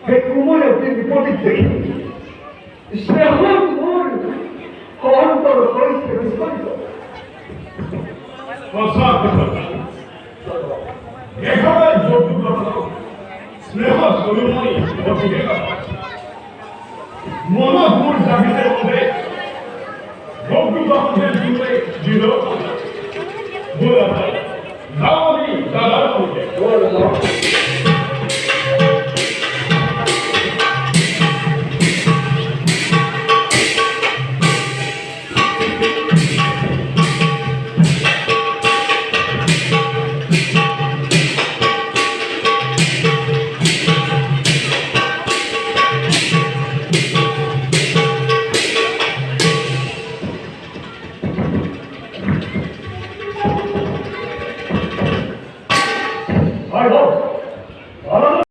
হে কুমোরকে বিপরীত দেখি স্নেহ মোর অন্তর হইতে বিস্ফোরিত এখানে যৌতুক স্নেহ সরুমণি মনোগুণ জাগিতে মধ্যে যৌতুকের জুড়ে দৃঢ় বলে ভাই দাওয়ানি দাদার মধ্যে I hope